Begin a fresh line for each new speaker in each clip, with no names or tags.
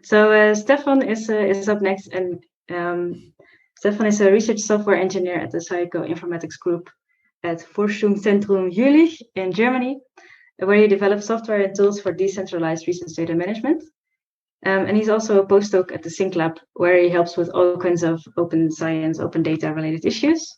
So Stefan is up next, and Stefan is a research software engineer at the Psychoinformatics group at Forschungszentrum Jülich in Germany, where he develops software and tools for decentralized research data management. And he's also a postdoc at the Sync Lab, where he helps with all kinds of open science, open data related issues.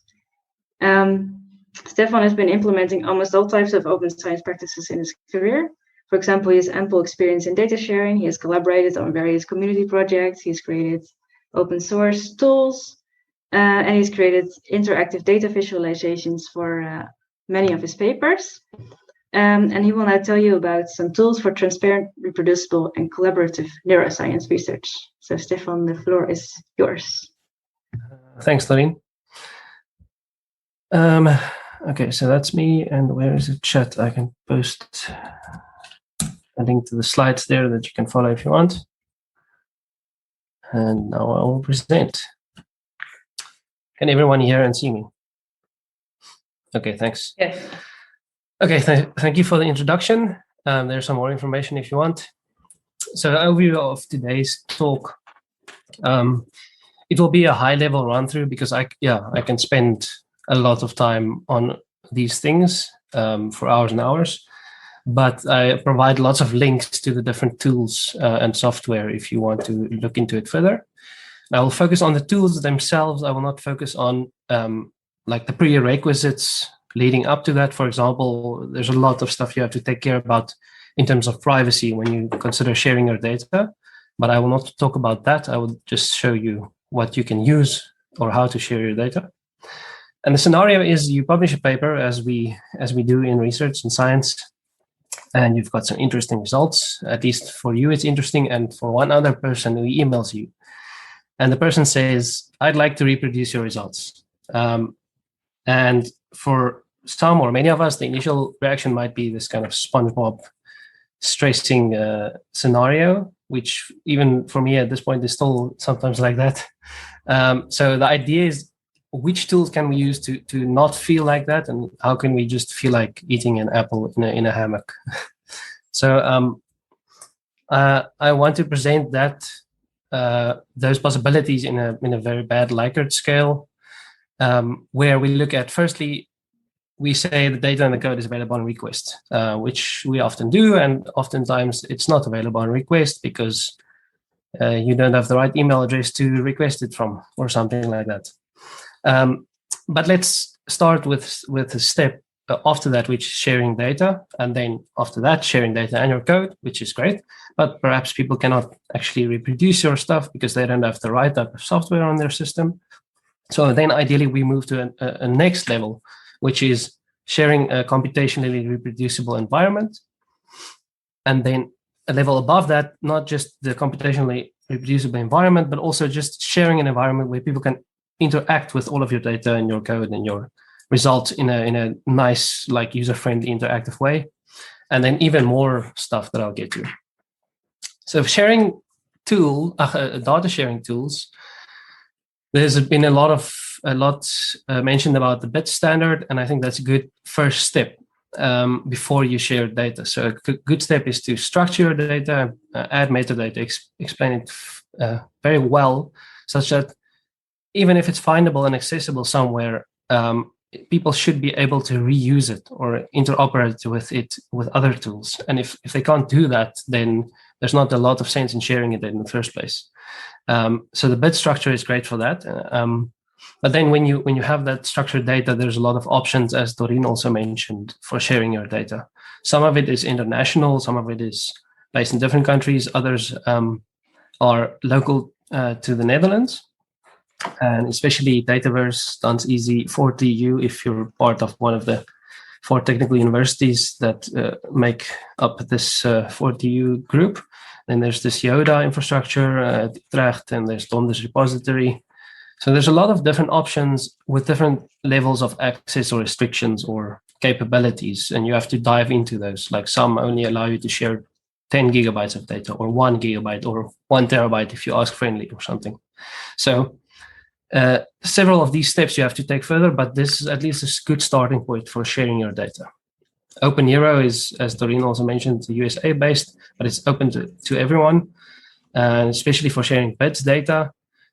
Stefan has been implementing almost all types of open science practices in his career. For example, he has ample experience in data sharing. He has collaborated on various community projects. He's created open source tools, and he's created interactive data visualizations for many of his papers. And he will now tell you about some tools for transparent, reproducible, and collaborative neuroscience research. So, Stefan, the floor is yours.
Thanks, Doreen. Okay, so that's me. And where is the chat? I can post a link to the slides there that you can follow if you want. And now I will present. Can everyone hear and see me? Okay, thanks.
Yes.
Okay, thank you for the introduction. There's some more information if you want. So, overview of today's talk. It will be a high-level run-through because I can spend a lot of time on these things for hours and hours. But I provide lots of links to the different tools and software if you want to look into it further. I will focus on the tools themselves. I will not focus on like the prerequisites leading up to that. For example, there's a lot of stuff you have to take care about in terms of privacy when you consider sharing your data. But I will not talk about that. I will just show you what you can use or how to share your data. And the scenario is you publish a paper as we do in research and science, and you've got some interesting results. At least for you, it's interesting, and for one other person who emails you. And the person says, I'd like to reproduce your results. And for some or many of us, the initial reaction might be this kind of SpongeBob stressing scenario, which even for me at this point is still sometimes like that. So the idea is, which tools can we use to not feel like that, and how can we just feel like eating an apple in a hammock? So I want to present that those possibilities in a very bad Likert scale, where we look at, firstly, we say the data and the code is available on request, which we often do, and oftentimes it's not available on request because you don't have the right email address to request it from, or something like that. But let's start with a step after that, which is sharing data, and then after that, sharing data and your code, which is great. But perhaps people cannot actually reproduce your stuff because they don't have the right type of software on their system. So then ideally we move to a next level, which is sharing a computationally reproducible environment. And then a level above that, not just the computationally reproducible environment, but also just sharing an environment where people can interact with all of your data and your code and your results in a nice, like user-friendly, interactive way. And then even more stuff that I'll get to. So sharing data sharing tools, there's been a lot mentioned about the bit standard, and I think that's a good first step before you share data. So a good step is to structure your data, add metadata, explain it very well, such that even if it's findable and accessible somewhere, people should be able to reuse it or interoperate with it with other tools. And if they can't do that, then there's not a lot of sense in sharing it in the first place. So the bit structure is great for that. But then when you have that structured data, there's a lot of options, as Doreen also mentioned, for sharing your data. Some of it is international, some of it is based in different countries, others are local to the Netherlands. And especially Dataverse, Dance Easy, 4TU, if you're part of one of the 4 technical universities that make up this 4TU group. Then there's this Yoda infrastructure at Utrecht, and there's Donder's repository. So there's a lot of different options with different levels of access or restrictions or capabilities, and you have to dive into those. Like some only allow you to share 10 gigabytes of data, or 1 gigabyte, or 1 terabyte if you ask friendly or something. So several of these steps you have to take further, but this is at least a good starting point for sharing your data. Open Nero is, as Doreen also mentioned, USA based, but it's open to everyone. especially for sharing pets data.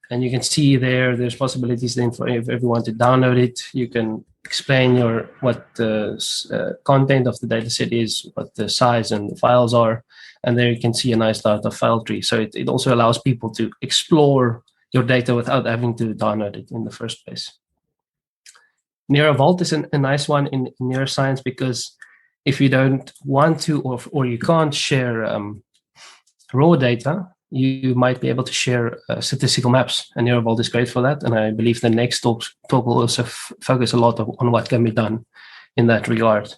And you can see there's possibilities then for if you want to download it, you can explain what the content of the dataset is, what the size and the files are, and there you can see a nice data file tree. So it also allows people to explore your data without having to download it in the first place. Nero Vault is a nice one in neuroscience, because if you don't want to or you can't share raw data, you might be able to share statistical maps, and Nero Vault is great for that. And I believe the next talk will also focus a lot on what can be done in that regard.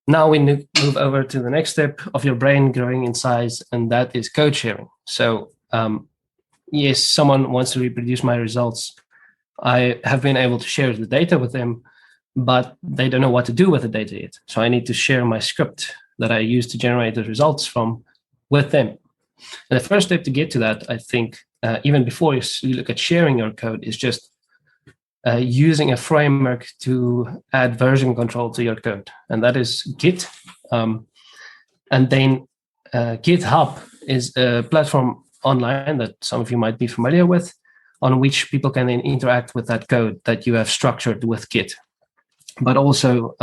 Now we move over to the next step of your brain growing in size, and that is code sharing. So yes, someone wants to reproduce my results. I have been able to share the data with them, but they don't know what to do with the data yet. So I need to share my script that I use to generate the results from with them. And the first step to get to that, I think, even before you look at sharing your code, is just using a framework to add version control to your code, and that is Git. And then GitHub is a platform online that some of you might be familiar with, on which people can then interact with that code that you have structured with Git. But also,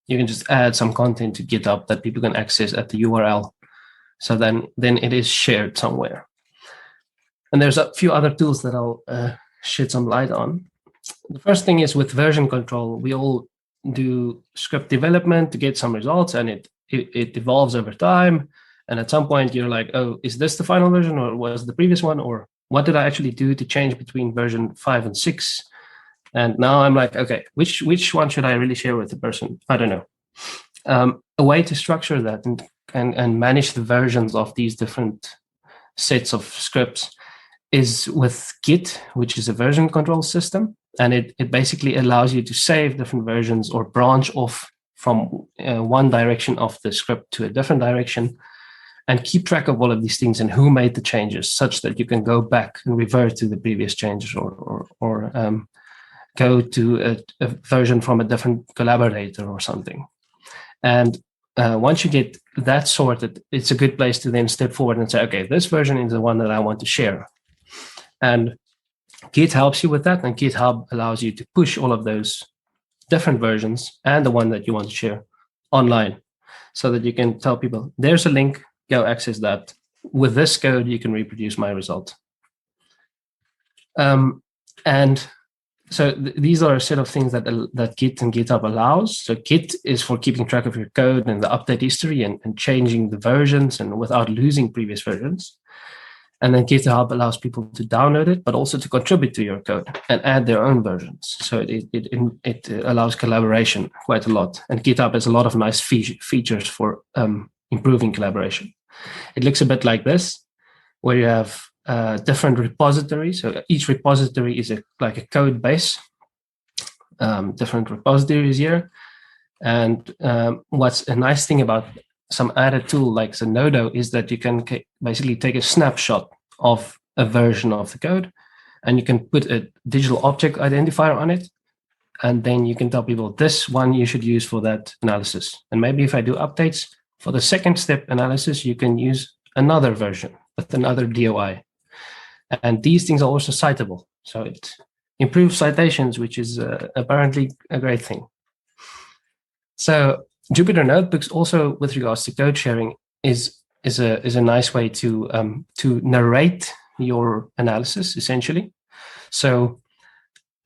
you can just add some content to GitHub that people can access at the URL. So then it is shared somewhere. And there's a few other tools that I'll shed some light on. The first thing is with version control. We all do script development to get some results, and it evolves over time. And at some point, you're like, oh, is this the final version, or was the previous one? Or what did I actually do to change between version 5 and 6? And now I'm like, okay, which one should I really share with the person? I don't know. A way to structure that and manage the versions of these different sets of scripts is with Git, which is a version control system. And it basically allows you to save different versions or branch off from one direction of the script to a different direction, and keep track of all of these things and who made the changes, such that you can go back and revert to the previous changes or go to a version from a different collaborator or something. And once you get that sorted, it's a good place to then step forward and say, okay, this version is the one that I want to share. And Git helps you with that, and GitHub allows you to push all of those different versions and the one that you want to share online, so that you can tell people, there's a link, go access that. With this code, you can reproduce my result. And so these are a set of things that Git and GitHub allows. So Git is for keeping track of your code and the update history and changing the versions and without losing previous versions. And then GitHub allows people to download it, but also to contribute to your code and add their own versions. So it allows collaboration quite a lot. And GitHub has a lot of nice features for improving collaboration. It looks a bit like this, where you have different repositories. So each repository is like a code base, different repositories here. And what's a nice thing about some added tool like Zenodo is that you can basically take a snapshot of a version of the code, and you can put a digital object identifier on it. And then you can tell people, this one you should use for that analysis. And maybe if I do updates for the second step analysis, you can use another version with another DOI. And these things are also citable. So it improves citations, which is apparently a great thing. So Jupyter Notebooks also, with regards to code sharing, is a nice way to narrate your analysis, essentially. So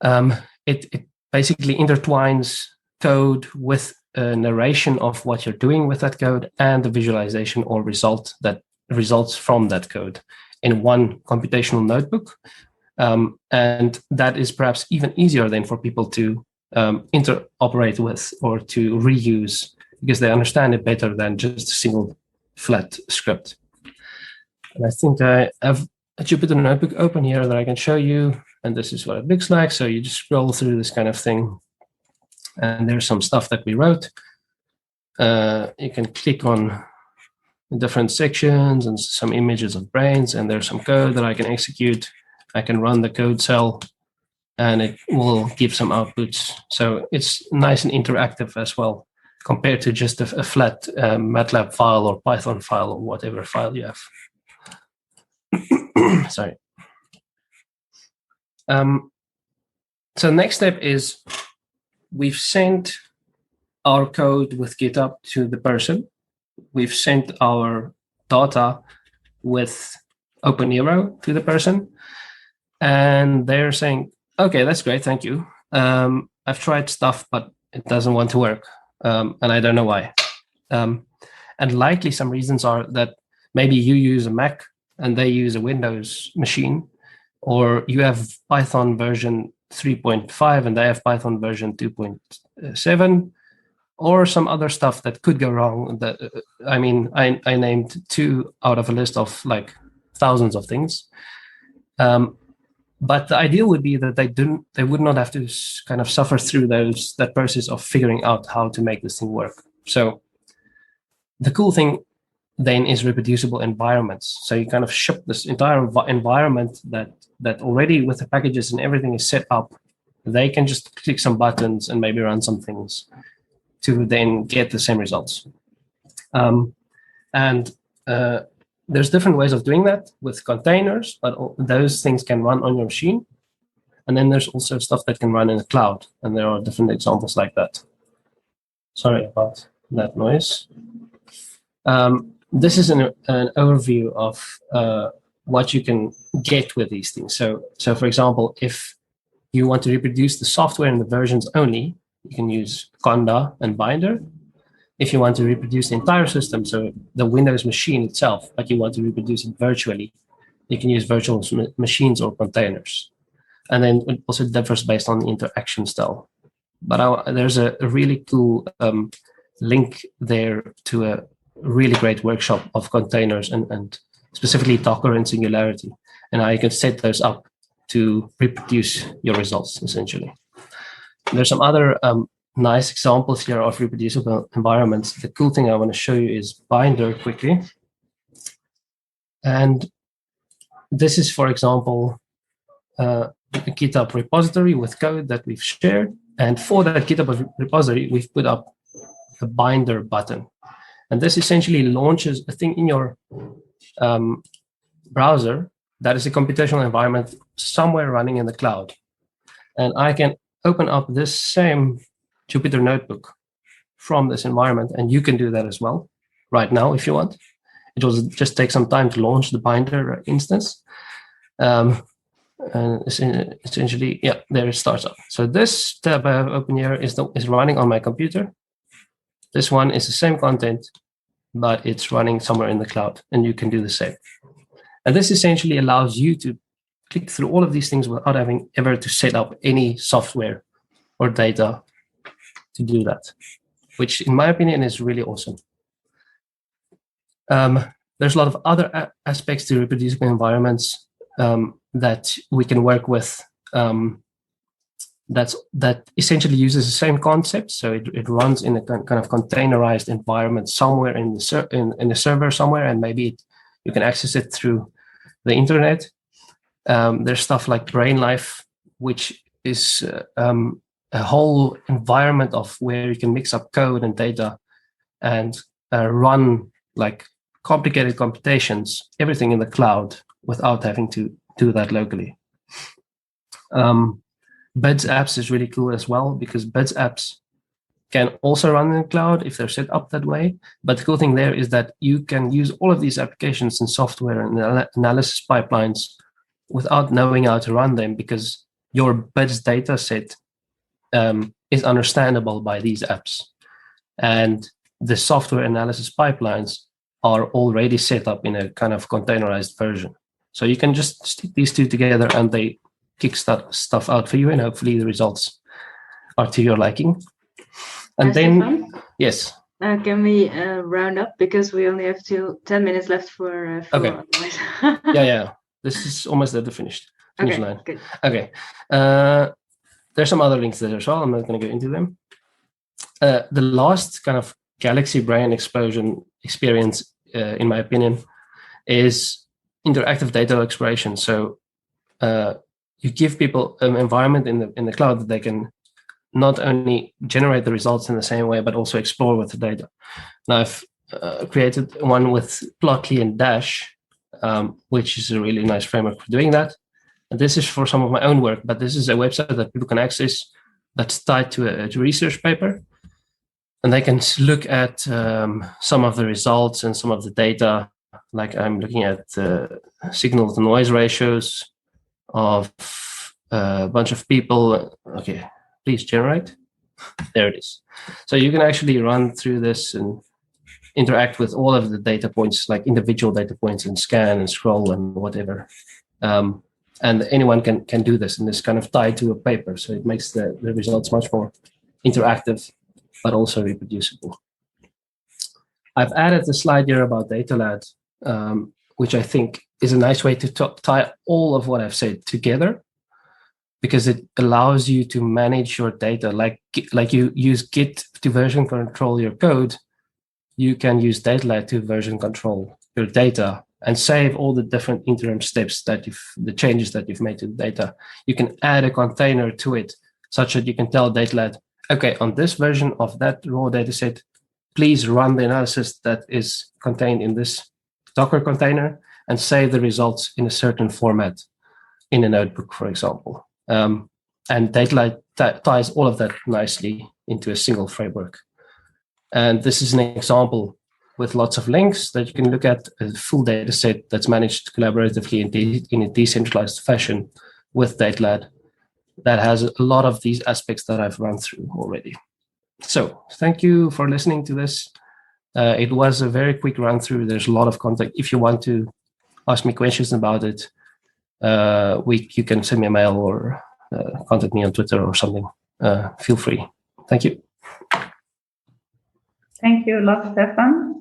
it basically intertwines code with a narration of what you're doing with that code and the visualization or result that results from that code in one computational notebook. And that is perhaps even easier than for people to interoperate with or to reuse, because they understand it better than just a single flat script. And I think I have a Jupyter Notebook open here that I can show you, and this is what it looks like. So you just scroll through this kind of thing, and there's some stuff that we wrote. You can click on different sections and some images of brains, and there's some code that I can execute. I can run the code cell, and it will give some outputs. So it's nice and interactive as well, compared to just a flat MATLAB file or Python file or whatever file you have. Sorry. So next step is we've sent our code with GitHub to the person. We've sent our data with OpenNero to the person. And they're saying, okay, that's great, thank you. I've tried stuff, but it doesn't want to work. And I don't know why. And likely some reasons are that maybe you use a Mac and they use a Windows machine, or you have Python version 3.5 and they have Python version 2.7, or some other stuff that could go wrong. That I mean, I named 2 out of a list of like thousands of things. But the ideal would be that they would not have to kind of suffer through that process of figuring out how to make this thing work. So the cool thing then is reproducible environments. So you kind of ship this entire environment that already with the packages and everything is set up. They can just click some buttons and maybe run some things to then get the same results. There's different ways of doing that with containers, but those things can run on your machine. And then there's also stuff that can run in the cloud. And there are different examples like that. Sorry about that noise. This is an overview of what you can get with these things. So for example, if you want to reproduce the software and the versions only, you can use Conda and Binder. If you want to reproduce the entire system, so the Windows machine itself, but you want to reproduce it virtually, you can use virtual machines or containers. And then it also differs based on the interaction style. But there's a really cool link there to a really great workshop of containers and specifically Docker and Singularity. And how you can set those up to reproduce your results, essentially. There's some other nice examples here of reproducible environments. The cool thing I want to show you is Binder quickly. And this is, for example, a GitHub repository with code that we've shared. And for that GitHub repository, we've put up the Binder button. And this essentially launches a thing in your browser that is a computational environment somewhere running in the cloud. And I can open up this same Jupyter Notebook from this environment, and you can do that as well right now if you want. It will just take some time to launch the Binder instance. And essentially, yeah, there it starts up. So this tab I have open here is running on my computer. This one is the same content, but it's running somewhere in the cloud, and you can do the same. And this essentially allows you to click through all of these things without having ever to set up any software or data to do that, which in my opinion is really awesome. There's a lot of other aspects to reproducible environments that we can work with that essentially uses the same concept. So it runs in a kind of containerized environment somewhere in the server somewhere, and maybe you can access it through the internet. There's stuff like BrainLife, which is a whole environment of where you can mix up code and data and run like complicated computations, everything in the cloud without having to do that locally. BIDS apps is really cool as well, because BIDS apps can also run in the cloud if they're set up that way. But the cool thing there is that you can use all of these applications and software and analysis pipelines without knowing how to run them, because your BIDS data set is understandable by these apps. And the software analysis pipelines are already set up in a kind of containerized version. So you can just stick these two together and they kick stuff out for you, and hopefully the results are to your liking. And then, Stefan? Yes.
Can we round up, because we only have 10 minutes left for
okay. Yeah. This is almost at the finish line.
Good.
Okay. There's some other links there as well. I'm not going to go into them. The last kind of galaxy brain explosion experience, in my opinion, is interactive data exploration. So you give people an environment in the cloud that they can not only generate the results in the same way, but also explore with the data. Now, I've created one with Plotly and Dash, which is a really nice framework for doing that. And this is for some of my own work, but this is a website that people can access that's tied to a research paper. And they can look at some of the results and some of the data. Like I'm looking at signal to noise ratios of a bunch of people. Okay, please generate. There it is. So you can actually run through this and interact with all of the data points, like individual data points, and scan and scroll and whatever. And anyone can do this, and it's kind of tied to a paper. So it makes the results much more interactive, but also reproducible. I've added a slide here about DataLad, which I think is a nice way to tie all of what I've said together, because it allows you to manage your data. Like you use Git to version control your code, you can use DataLad to version control your data and save all the different interim steps that the changes that you've made to the data. You can add a container to it such that you can tell DataLad, okay, on this version of that raw data set, please run the analysis that is contained in this Docker container and save the results in a certain format in a notebook, for example. And DataLad ties all of that nicely into a single framework. And this is an example with lots of links that you can look at, a full data set that's managed collaboratively in a decentralized fashion with DataLad that has a lot of these aspects that I've run through already. So thank you for listening to this. It was a very quick run through. There's a lot of content. If you want to ask me questions about it, you can send me a mail or contact me on Twitter or something. Feel free. Thank you.
Thank you a lot, Stefan.